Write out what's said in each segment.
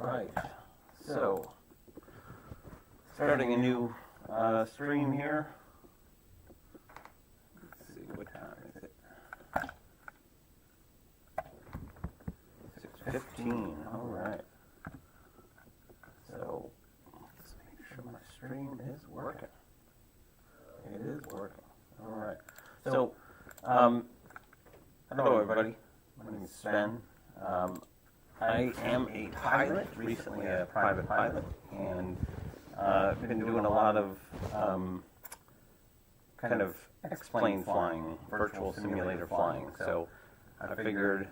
Right. So, starting a new stream here. Let's see, what time is it? 6:15. All right. So, let's make sure my stream is working. It is working. All right. So, hello everybody. My name is Sven. I am a pilot, recently a private pilot, and been doing a lot of kind of X-plane flying, virtual simulator flying. So I figured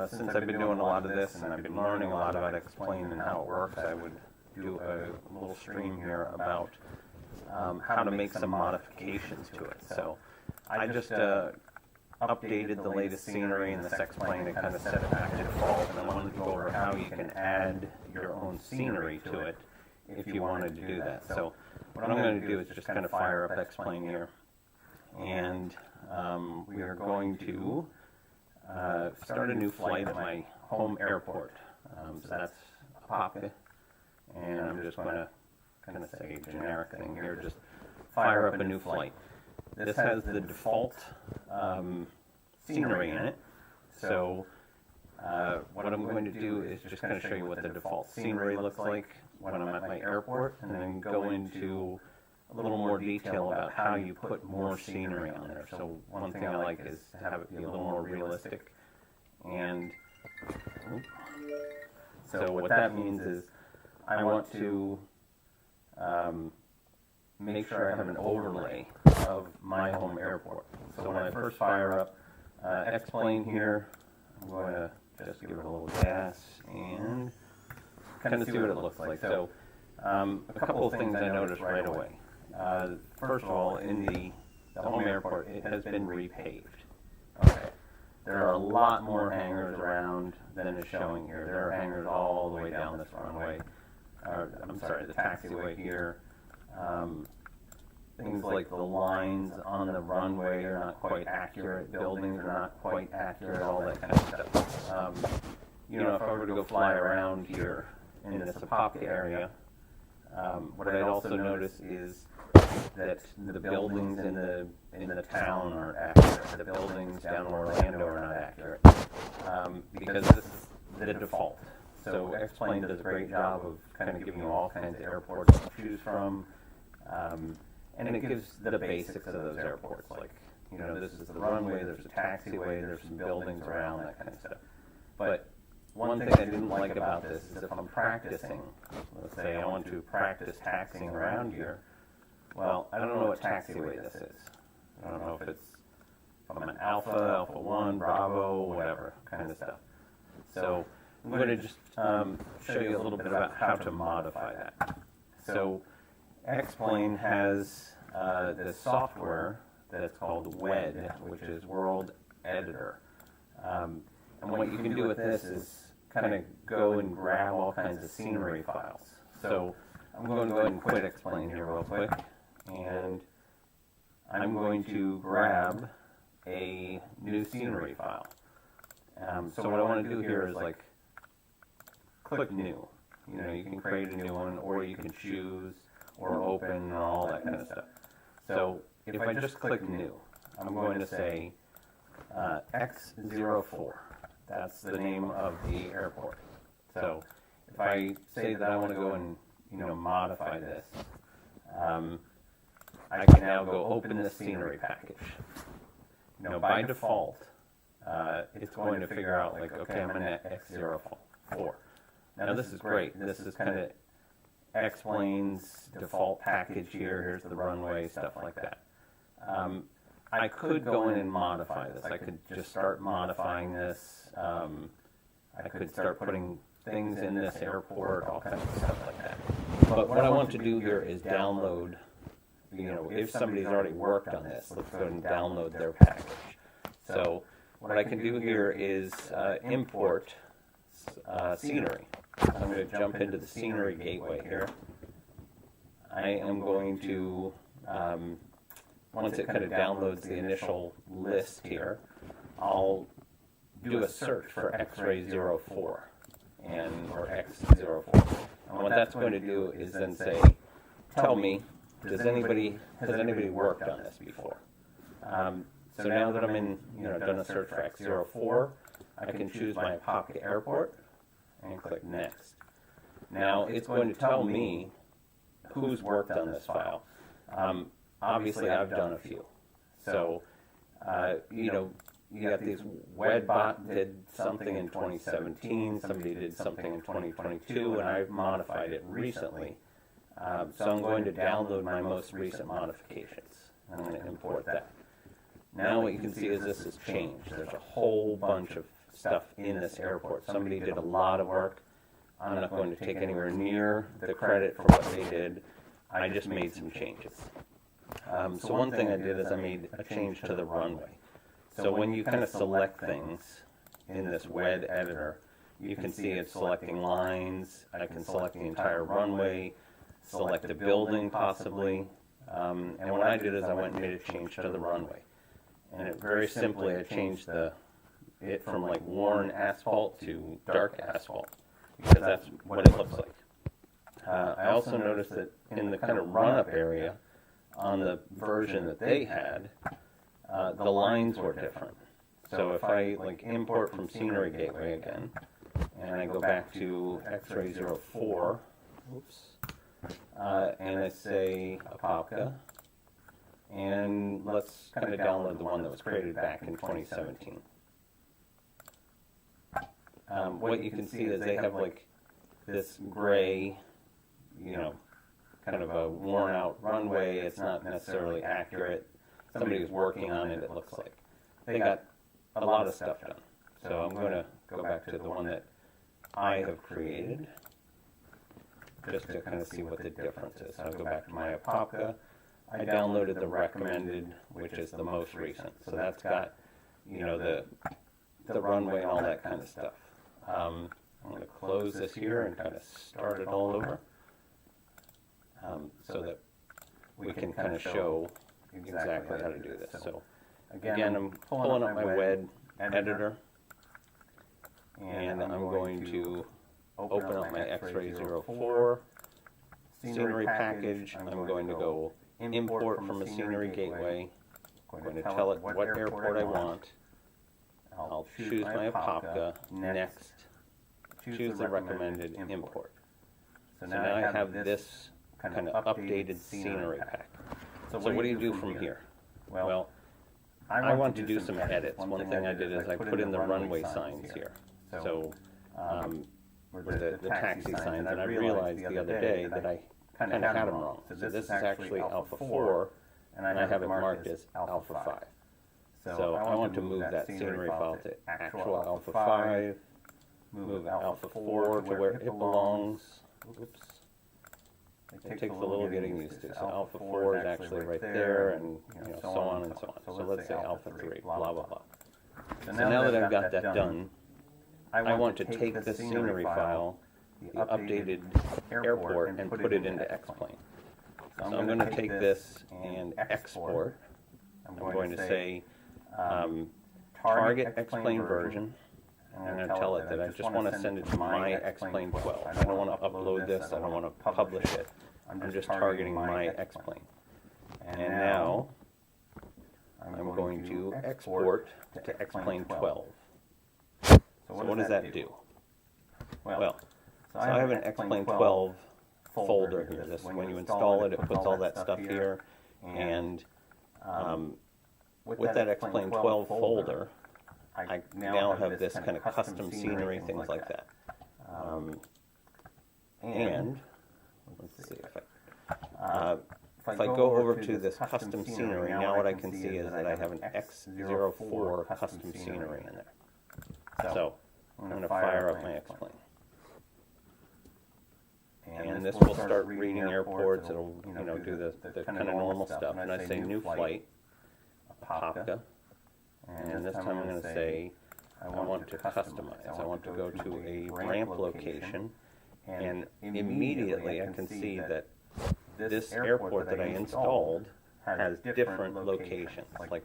since I've been doing a lot of this and I've been learning a lot about X-plane and how it works, I would do a little stream here about how to make some modifications to it. So I just updated the latest scenery in this X-plane and kind of set it back to default, and I wanted to go over how you can add your own scenery to it if you wanted to do that. So what I'm going to do is just kind of fire up X-plane here, and we are going to start a new flight at my home airport. So that's Apopka, and I'm just going to kind of say a generic thing here, just fire up a new flight. This has the default scenery in it, so what I'm going to do is just kind of show you what the default scenery looks like when I'm at my airport, and then go into a little more detail about how you put more scenery on there. So one thing I like is to have it be a little more realistic, and so what that means is I want to make sure I have an overlay of my home airport. So when I first fire up X-plane here, I'm going to just give it a little gas and kind of see what it looks like. So a couple of things I noticed right away. First of all, in the home airport, it has been repaved. Okay. There are a lot more hangars around than is showing here. There are hangars all the way down this runway. I'm sorry, the taxiway here. Things like the lines on the runway are not quite accurate, buildings are not quite accurate, all that kind of stuff. You know, if I were to go fly around here in this Apopka area, what I'd also notice is that the buildings in the town aren't accurate. The buildings down in Orlando are not accurate, because this is the default. So X-plane does a great job of kind of giving you all kinds of airports to choose from. And it gives the basics of those airports, like, you know, this is the runway, there's a taxiway, there's some buildings around, that kind of stuff. But one thing I didn't like about this is if I'm practicing, let's say I want to practice taxiing around here, well, I don't know what taxiway this is. I don't know if I'm an Alpha, Alpha 1, Bravo, whatever kind of stuff. So I'm going to just show you a little bit about how to modify that. So X-plane has this software that's called WED, which is World Editor. And what you can do with this is kind of go and grab all kinds of scenery files. So I'm going to go ahead and quit X-plane here real quick, and I'm going to grab a new scenery file. So what I want to do here is like click new. You know, you can create a new one, or you can choose or open and all that kind of stuff. So if I just click new, I'm going to say X04. That's the name of the airport. So if I say that I want to go and, you know, modify this, I can now go open this scenery package. You know, by default, it's going to figure out, like, okay, I'm in X04. Now this is great. This is kind of X-plane's default package here. Here's the runway, stuff like that. I could go in and modify this. I could just start modifying this. I could start putting things in this airport, all kinds of stuff like that. But what I want to do here is download, you know, if somebody's already worked on this, let's go and download their package. So what I can do here is import scenery. I'm going to jump into the scenery gateway here. I am going to, once it kind of downloads the initial list here, I'll do a search for X-ray 04. or X04. And what that's going to do is then say, tell me, has anybody worked on this before? So now that I'm in, done a search for X04, I can choose my Apopka airport and click next. Now it's going to tell me who's worked on this file. Obviously, I've done a few. So, you got these Wedbot did something in 2017, somebody did something in 2022, and I've modified it recently. So I'm going to download my most recent modifications. I'm going to import that. Now what you can see is this has changed. There's a whole bunch of stuff in this airport. Somebody did a lot of work. I'm not going to take anywhere near the credit for what they did. I just made some changes. So one thing I did is I made a change to the runway. So when you kind of select things in this WED editor, you can see it's selecting lines. I can select the entire runway, select the building possibly. And what I did is I went and made a change to the runway. And very simply, I changed it from like worn asphalt to dark asphalt, because that's what it looks like. I also noticed that in the kind of run-up area, on the version that they had, the lines were different. So if I import from Scenery Gateway again, and I go back to X-Ray 04, and I say Apopka, and let's kind of download the one that was created back in 2017. What you can see is they have this gray, kind of a worn out runway. It's not necessarily accurate. Somebody was working on it, it looks like. They got a lot of stuff done. So I'm going to go back to the one that I have created, just to kind of see what the difference is. So I'll go back to my Apopka. I downloaded the recommended, which is the most recent. So that's got, the runway and all that kind of stuff. I'm going to close this here and kind of start it all over, so that we can kind of show exactly how to do this. So again, I'm pulling up my WED editor, and I'm going to open up my X-Ray 04 scenery package. I'm going to go import from a Scenery Gateway. I'm going to tell it what airport I want. I'll choose my Apopka. Next, choose the recommended import. So now I have this kind of updated scenery pack. So what do you do from here? Well, I want to do some edits. One thing I did is I put in the runway signs here. So the taxi signs, and I realized the other day that I kind of had them wrong. So this is actually Alpha 4, and I have it marked as Alpha 5. So I want to move that scenery file to actual Alpha 5, move Alpha 4 to where it belongs. Oops. It takes a little getting used to. So Alpha 4 is actually right there, and so on and so on. So let's say Alpha 3, blah, blah, blah. So now that I've got that done, I want to take the scenery file, the updated airport, and put it into xplane. So I'm going to take this and export. I'm going to say target xplane version. I'm going to tell it that I just want to send it to my xplane 12. I don't want to upload this. I don't want to publish it. I'm just targeting my xplane. And now I'm going to export to xplane 12. So what does that do? Well, so I have an xplane 12 folder here. This, when you install it, it puts all that stuff here. And with that xplane 12 folder, I now have this kind of custom scenery, things like that. And let's see if I go over to this custom scenery, now what I can see is that I have an X04 custom scenery in there. So I'm going to fire up my xplane. And this will start reading airports. It'll do the kind of normal stuff. And I say new flight, Apopka. And this time I'm going to say I want to customize. I want to go to a ramp location, and immediately I can see that this airport that I installed has different locations. Like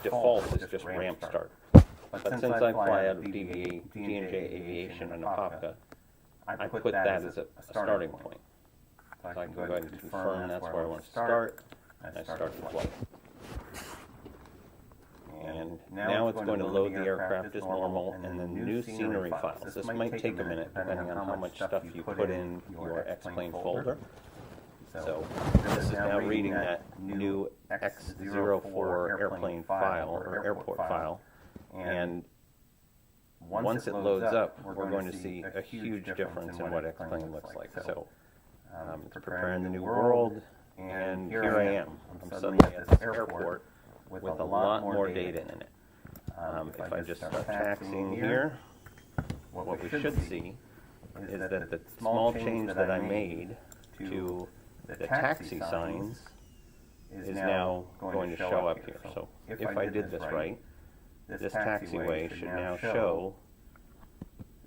default is just ramp start. But since I fly out of D&J Aviation and Apopka, I put that as a starting point. So I can go ahead and confirm that's where I want to start, and I start the flight. And now it's going to load the aircraft as normal and the new scenery files. This might take a minute depending on how much stuff you put in your xplane folder. So this is now reading that new X04 airplane file or airport file, and once it loads up, we're going to see a huge difference in what xplane looks like. So it's preparing the new world, and here I am. I'm suddenly at this airport with a lot more data in it. If I just start taxiing here, what we should see is that the small change that I made to the taxi signs is now going to show up here. So if I did this right, this taxiway should now show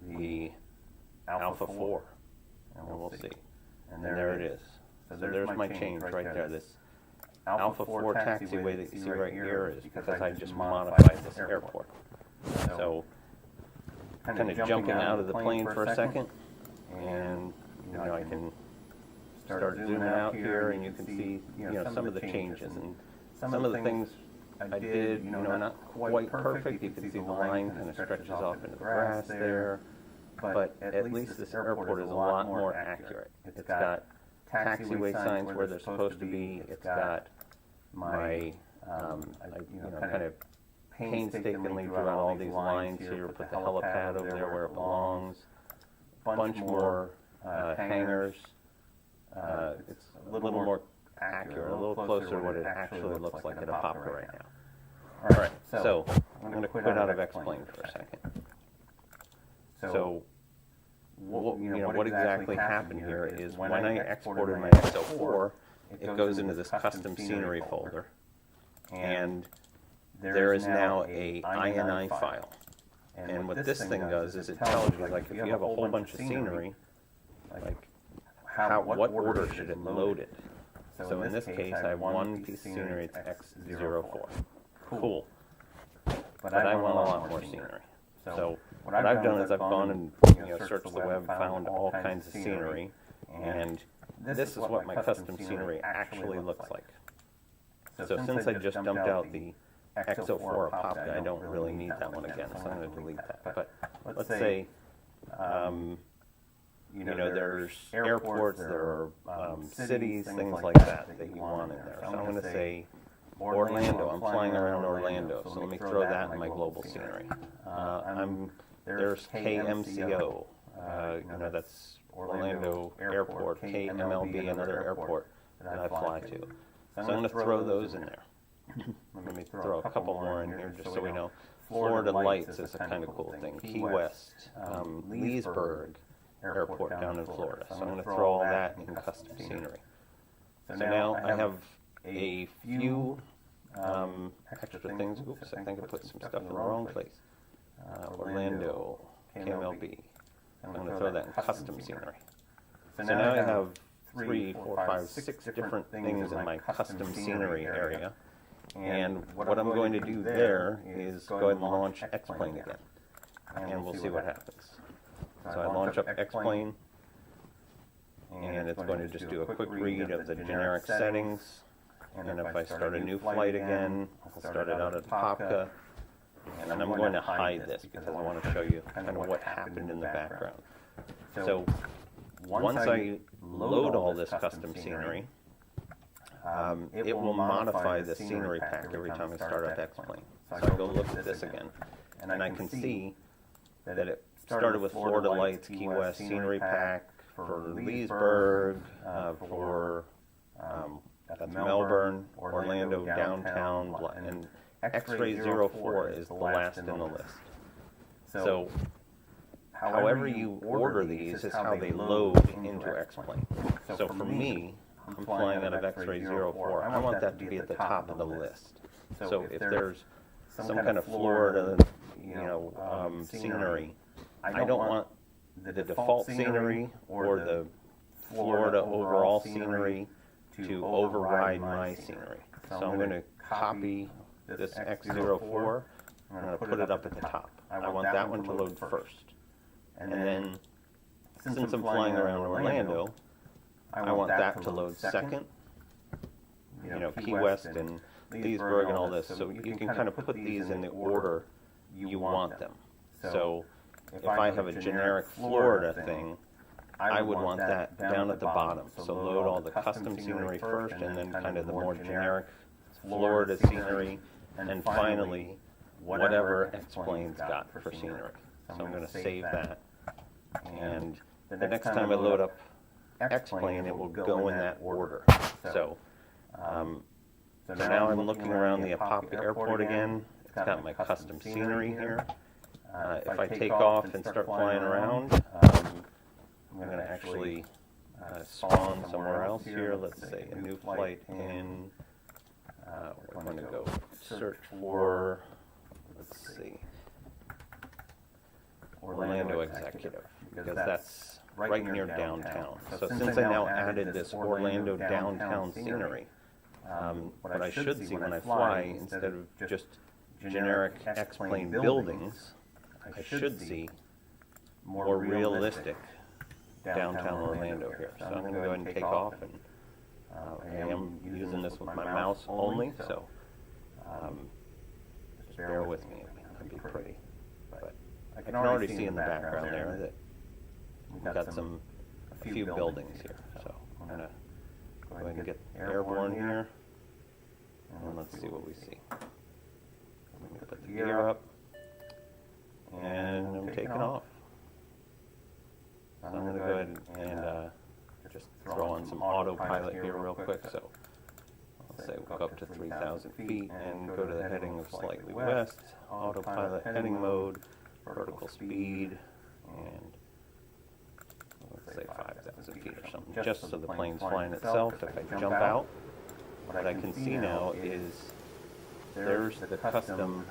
the Alpha 4, and we'll see. And there it is. So there's my change right there. This Alpha 4 taxiway that you see right here is because I just modified this airport. So kind of jumping out of the plane for a second, and I can start zooming out here, and you can see some of the changes and some of the things I did, not quite perfect. You can see the line kind of stretches off into the grass there, but at least this airport is a lot more accurate. It's got taxiway signs where they're supposed to be. It's got my, kind of painstakingly throughout all these lines here, put the helipad over there where it belongs, bunch more hangars. It's a little more accurate, a little closer to what it actually looks like at a Apopka right now. All right, so I'm going to quit out of xplane for a second. So what exactly happened here is when I exported my X04, it goes into this custom scenery folder, and there is now a INI file. And what this thing does is it tells you, like, if you have a whole bunch of scenery, like what order should it load it. So in this case, I have one piece of scenery, it's X04. Cool. But I want a lot more scenery. So what I've done is I've gone and searched the web, found all kinds of scenery, and this is what my custom scenery actually looks like. So since I just dumped out the X04 Apopka, I don't really need that one again, so I'm going to delete that. But let's say, there's airports, there are cities, things like that you want in there. So I'm going to say Orlando. I'm flying around Orlando, so let me throw that in my global scenery. There's KMCO, that's Orlando Airport, KMLB, another airport that I fly to. So I'm going to throw those in there. Let me throw a couple more in here just so we know. Florida Lights is a kind of cool thing. Key West, Leesburg Airport down in Florida. So I'm going to throw all that in custom scenery. So now I have a few extra things. Oops, I think I put some stuff in the wrong place. Orlando, KMLB. I'm going to throw that in custom scenery. So now I have 3, 4, 5, 6 different things in my custom scenery area. And what I'm going to do there is go ahead and launch xplane again. And we'll see what happens. So I launch up xplane, and it's going to just do a quick read of the generic settings. And if I start a new flight again, I'll start it out at Apopka. And I'm going to hide this because I want to show you kind of what happened in the background. So once I load all this custom scenery, it will modify the scenery pack every time I start up xplane. So I go look at this again, and I can see that it started with Florida Lights, Key West scenery pack for Leesburg, for that's Melbourne, Orlando, downtown, and X-Ray 04 is the last in the list. So however you order these is how they load into xplane. So for me, I'm flying out of X-Ray 04. I want that to be at the top of the list. So if there's some kind of Florida, scenery, I don't want the default scenery or the Florida overall scenery to override my scenery. So I'm going to copy this X04, and I'm going to put it up at the top. I want that one to load first. And then since I'm flying around Orlando, I want that to load second. You know, Key West and Leesburg and all this, so you can kind of put these in the order you want them. So if I have a generic Florida thing, I would want that down at the bottom. So load all the custom scenery first, and then kind of the more generic Florida scenery, and finally whatever X-Plane's got for scenery. So I'm going to save that, and the next time I load up X-Plane, it will go in that order. So now I'm looking around the Apopka Airport again. It's got my custom scenery here. If I take off and start flying around, I'm going to actually spawn somewhere else here. Let's say a new flight in, we're going to go search for, let's see, Orlando Executive, because that's right near downtown. So since I now added this Orlando downtown scenery, what I should see when I fly, instead of just generic X-plane buildings, I should see more realistic downtown Orlando here. So I'm going to go ahead and take off, and I am using this with my mouse only, so just bear with me. It'll be pretty. But I can already see in the background there that we've got a few buildings here. So I'm going to go ahead and get airborne here, and let's see what we see. I'm going to put the gear up, and I'm taking off. So I'm going to go ahead and just throw on some autopilot here real quick. So I'll say we'll go up to 3,000 feet and go to the heading of slightly west, autopilot heading mode, vertical speed, and let's say 5,000 feet or something, just so the plane's flying itself. If I jump out, what I can see now is there's the custom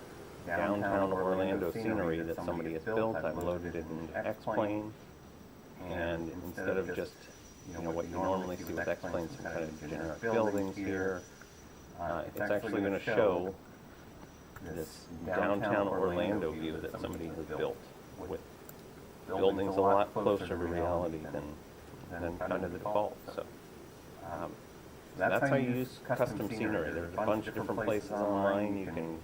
downtown Orlando scenery that somebody has built. I've loaded it into X-Plane, and instead of just what you normally see with X-Planes, some kind of generic buildings here, it's actually going to show this downtown Orlando view that somebody has built, with buildings a lot closer to reality than kind of the default. So that's how you use custom scenery. There's a bunch of different places online. You can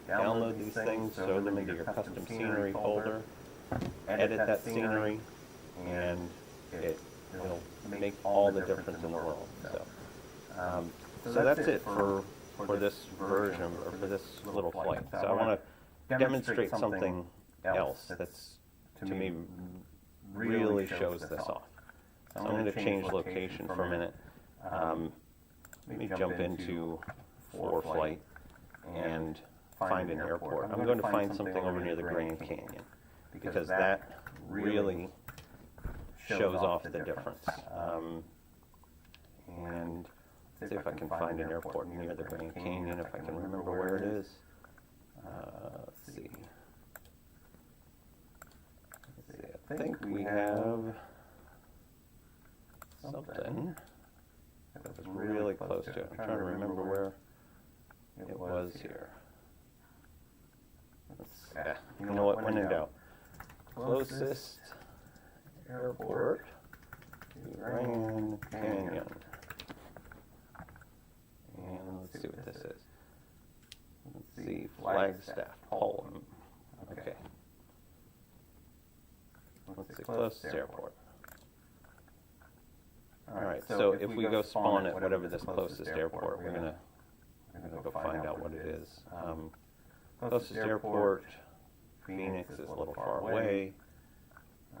download these things, throw them into your custom scenery folder, edit that scenery, and it'll make all the difference in the world. So that's it for this version, or for this little flight. So I want to demonstrate something else that's, to me, really shows this off. So I'm going to change location for a minute. Let me jump into ForeFlight and find an airport. I'm going to find something over near the Grand Canyon, because that really shows off the difference. And let's see if I can find an airport near the Grand Canyon, if I can remember where it is. Let's see. I think we have something that was really close to it. I'm trying to remember where it was here. You know what, when in doubt. Closest airport to Grand Canyon. And let's see what this is. Let's see, Flagstaff, Poland. Okay. Let's see, closest airport. Alright, so if we go spawn at whatever this closest airport, we're gonna go find out what it is. Closest airport, Phoenix is a little far away.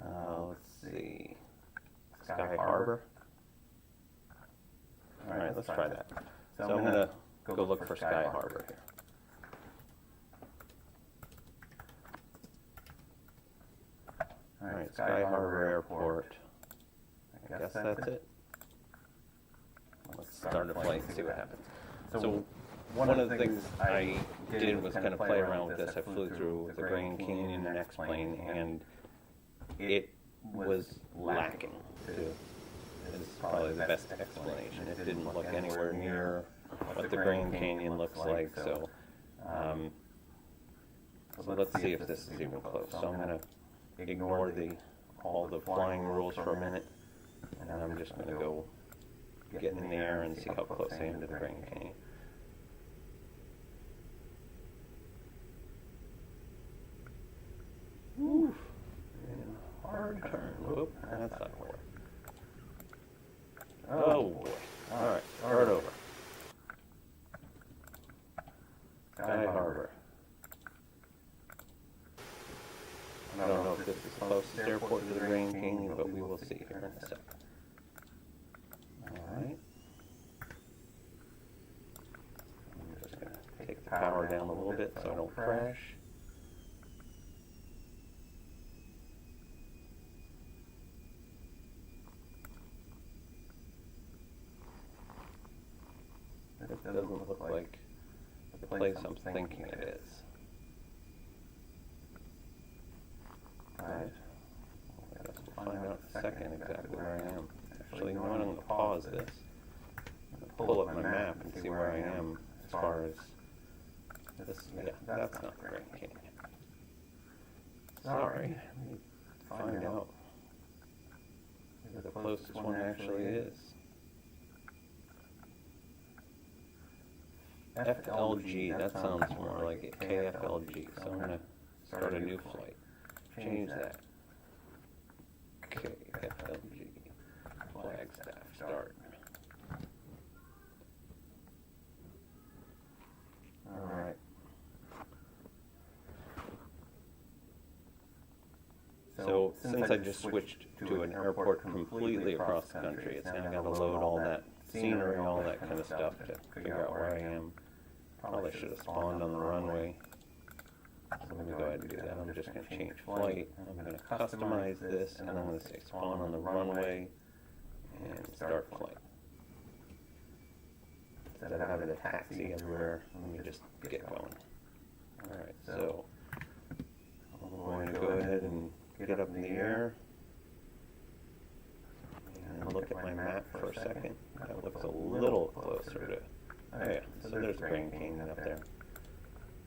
Let's see, Sky Harbor. Alright, let's try that. So I'm gonna go look for Sky Harbor here. Alright, Sky Harbor Airport. I guess that's it. Let's start a flight and see what happens. So one of the things I did was kind of play around with this. I flew through the Grand Canyon in X-Plane, and it was lacking, too. Is probably the best explanation. It didn't look anywhere near what the Grand Canyon looks like, so let's see if this is even close. So I'm going to ignore the all the flying rules for a minute, and I'm just going to go get in the air and see how close I am to the Grand Canyon. Woo! And hard turn. Whoop, that's not going to work. Oh boy. Alright, start over. Sky Harbor. I don't know if this is the closest airport to the Grand Canyon, but we will see here in a second. Alright. I'm just going to take the power down a little bit so I don't crash. This doesn't look like the place I'm thinking it is. Right. I guess we'll find out in a second exactly where I am. Actually, you know what, I'm going to pause this. I'm going to pull up my map and see where I am as far as this. Yeah, that's not the Grand Canyon. Sorry. Let me find out where the closest one actually is. FLG, that sounds more like a KFLG, so I'm going to start a new flight. Change that. KFLG, Flagstaff, start. Alright. So, since I just switched to an airport completely across the country, it's now got to load all that scenery, all that kind of stuff to figure out where I am. Probably should have spawned on the runway. So let me go ahead and do that. I'm just going to change flight. I'm going to customize this, and I'm going to say spawn on the runway and start flight. Instead of having a taxi everywhere, let me just get going. Alright, so I'm going to go ahead and get up in the air and look at my map for a second. That looks a little closer to, oh yeah, so there's the Grand Canyon up there.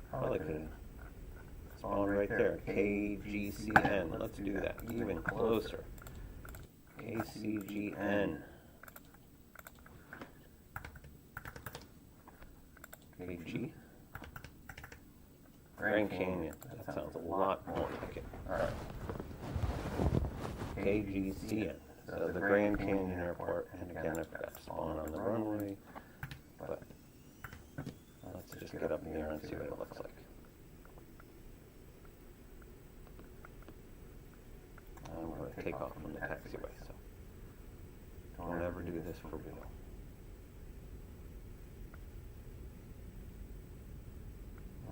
Probably could have spawned right there. KGCN, let's do that, even closer. KCGN. KG. Grand Canyon, that sounds a lot more like it. Alright. KGCN. So the Grand Canyon Airport, and again I've got spawn on the runway, but let's just get up in the air and see what it looks like. I'm going to take off from the taxiway, so don't ever do this for real.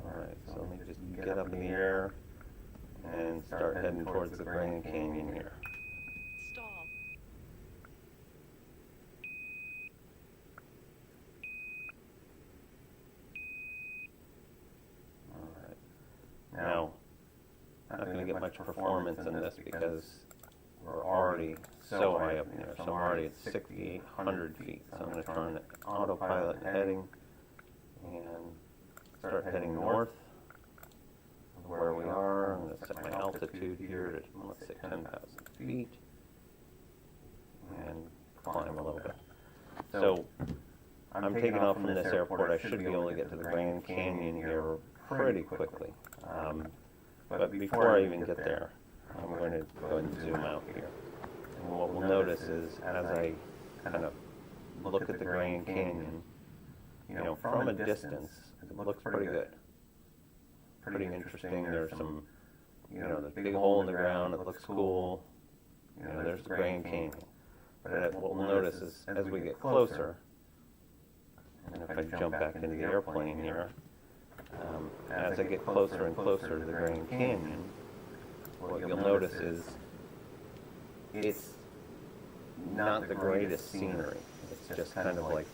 Alright, so let me just get up in the air and start heading towards the Grand Canyon here. Stall. Alright. Now, I'm not going to get much performance in this because we're already so high up in there. So I'm already at 6,800 feet. So I'm going to turn autopilot heading and start heading north of where we are. I'm going to set my altitude here to, let's say, 10,000 feet and climb a little bit. So I'm taking off from this airport. I should be able to get to the Grand Canyon here pretty quickly. But before I even get there, I'm going to go ahead and zoom out here. And what we'll notice is as I kind of look at the Grand Canyon, you know, from a distance, it looks pretty good. Pretty interesting. There's some, you know, the big hole in the ground, it looks cool. You know, there's the Grand Canyon. But what we'll notice is as we get closer, and if I jump back into the airplane here, as I get closer and closer to the Grand Canyon, what you'll notice is it's not the greatest scenery. It's just kind of like,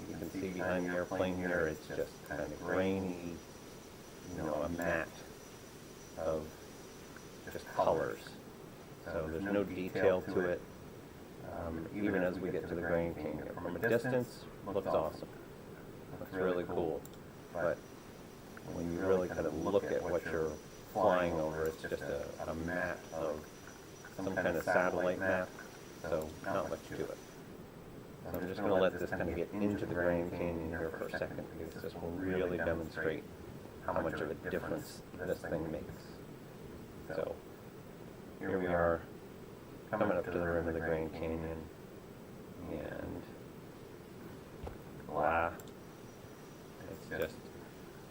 you can see behind the airplane here, it's just kind of grainy, you know, a matte of just colors. So there's no detail to it, even as we get to the Grand Canyon. From a distance, it looks awesome. It looks really cool. But when you really kind of look at what you're flying over, it's just a mat of some kind of satellite map, so not much to it. So I'm just going to let this kind of get into the Grand Canyon here for a second, because this will really demonstrate how much of a difference this thing makes. So here we are, coming up to the rim of the Grand Canyon, and voila. It's just,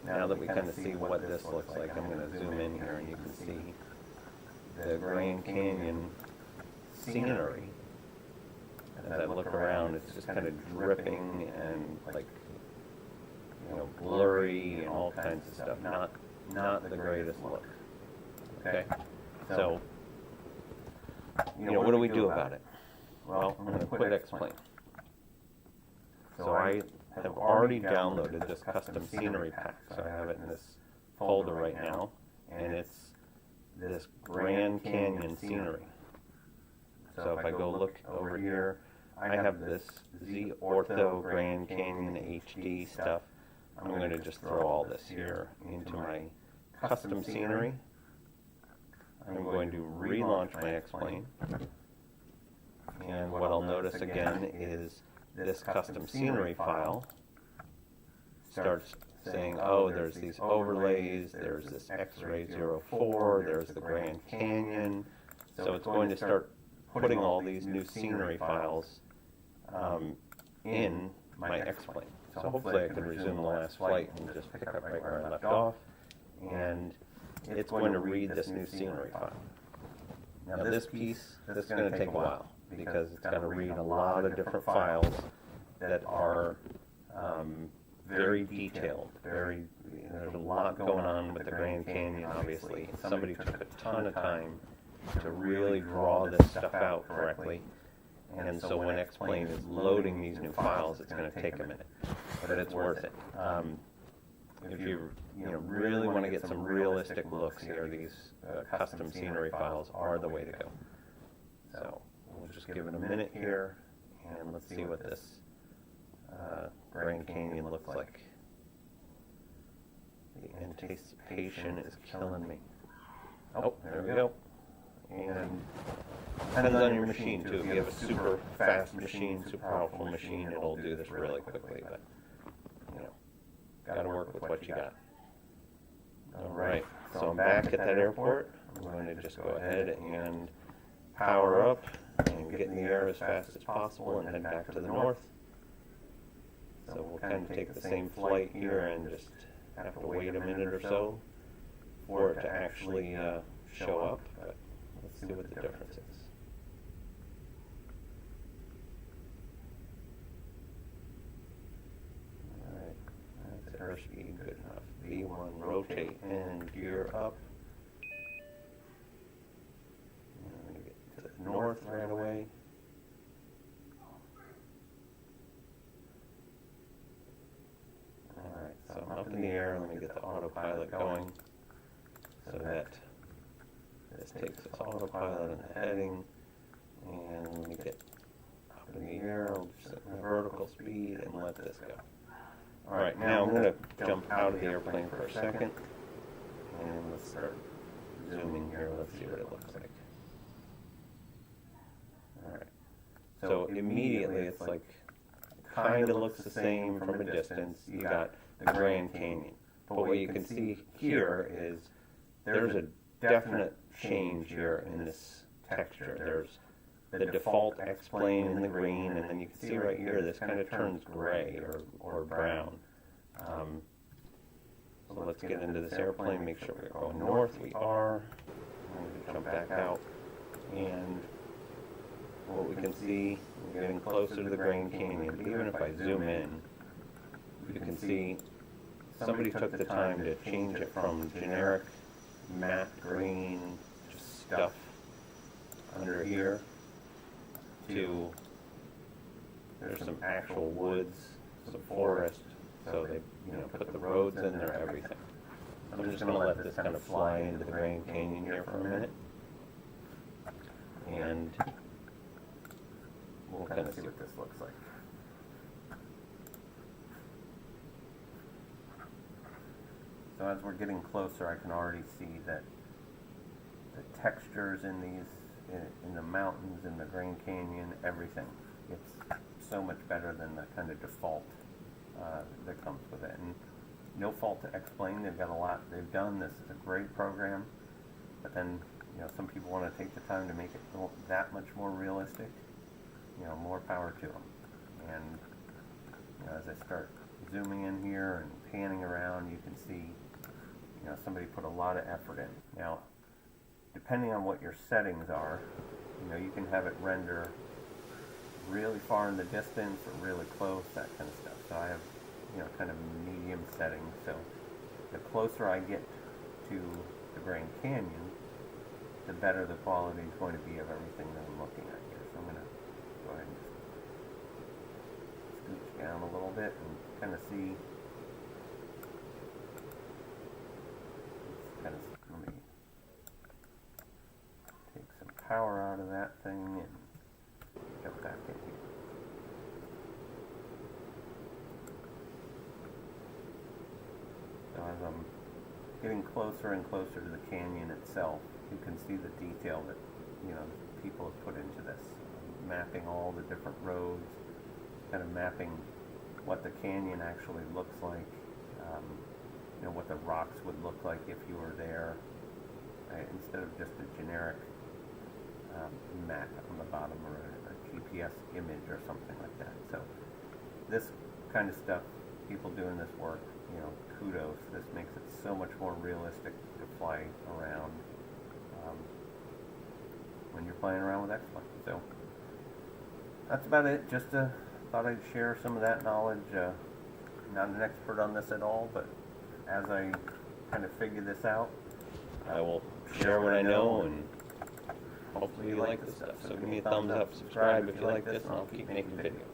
now that we kind of see what this looks like, I'm going to zoom in here and you can see the Grand Canyon scenery. As I look around, it's just kind of dripping and like, you know, blurry and all kinds of stuff. Not the greatest look. Okay? So, you know, what do we do about it? Well, I'm going to quit xplane. So I have already downloaded this custom scenery pack. So I have it in this folder right now, and it's this Grand Canyon scenery. So if I go look over here, I have this Z Ortho Grand Canyon HD stuff. I'm going to just throw all this here into my custom scenery. I'm going to relaunch my xplane. And what I'll notice again is this custom scenery file starts saying, oh, there's these overlays, there's this X-Ray 04, there's the Grand Canyon. So it's going to start putting all these new scenery files in my xplane. So hopefully I can resume the last flight and just pick up right where I left off. And it's going to read this new scenery file. Now this piece, this is going to take a while, because it's going to read a lot of different files that are very detailed. There's a lot going on with the Grand Canyon, obviously. Somebody took a ton of time to really draw this stuff out correctly. And so when xplane is loading these new files, it's going to take a minute, but it's worth it. If you really want to get some realistic looks here, these custom scenery files are the way to go. So we'll just give it a minute here, and let's see what this Grand Canyon looks like. The anticipation is killing me. Oh, there we go. And depends on your machine too. If you have a super fast machine, super powerful machine, it'll do this really quickly. But you know, got to work with what you got. All right. So I'm back at that airport. I'm going to just go ahead and power up and get in the air as fast as possible and head back to the north. So we'll kind of take the same flight here and just have to wait a minute or so for it to actually show up. But let's see what the difference is. Alright, that's airspeed good enough. V1, rotate and gear up. And I'm going to get to the north right away. Alright, so I'm up in the air. Let me get the autopilot going so that this takes its autopilot and the heading, and let me get up in the air. I'll just set my vertical speed and let this go. Alright, now I'm going to jump out of the airplane for a second, and let's start zooming here. Let's see what it looks like. Alright, so immediately it's like, kind of looks the same from a distance. You got the Grand Canyon. But what you can see here is there's a definite change here in this texture. There's the default xplane in the green, and then you can see right here this kind of turns gray or brown. So let's get into this airplane, make sure we're going north. We are. I'm going to jump back out, and what we can see, we're getting closer to the Grand Canyon. But even if I zoom in, you can see somebody took the time to change it from generic matte green, just stuff under here, to there's some actual woods, some forest. So they, put the roads in there, everything. I'm just going to let this kind of fly into the Grand Canyon here for a minute, and we'll kind of see what this looks like. So as we're getting closer, I can already see that the textures in in the mountains, in the Grand Canyon, everything. It's so much better than the kind of default that comes with it. And no fault to xplane, they've got a lot they've done. This is a great program, but then some people want to take the time to make it that much more realistic. More power to them. And as I start zooming in here and panning around, you can see somebody put a lot of effort in. Now, depending on what your settings are, you can have it render really far in the distance or really close, that kind of stuff. So I have kind of medium settings. So the closer I get to the Grand Canyon, the better the quality is going to be of everything that I'm looking at here. So I'm going to go ahead and just scooch down a little bit and kind of see. Let me take some power out of that thing and jump back in here. So as I'm getting closer and closer to the canyon itself, you can see the detail that people have put into this. Mapping all the different roads, kind of mapping what the canyon actually looks like, what the rocks would look like if you were there, instead of just a generic map on the bottom or a GPS image or something like that. So this kind of stuff, people doing this work, kudos. This makes it so much more realistic to fly around when you're playing around with xplane. So that's about it. Just thought I'd share some of that knowledge. Not an expert on this at all, but as I kind of figure this out, I will share what I know, and hopefully you like this stuff. So give me a thumbs up, subscribe if you like this, and I'll keep making videos.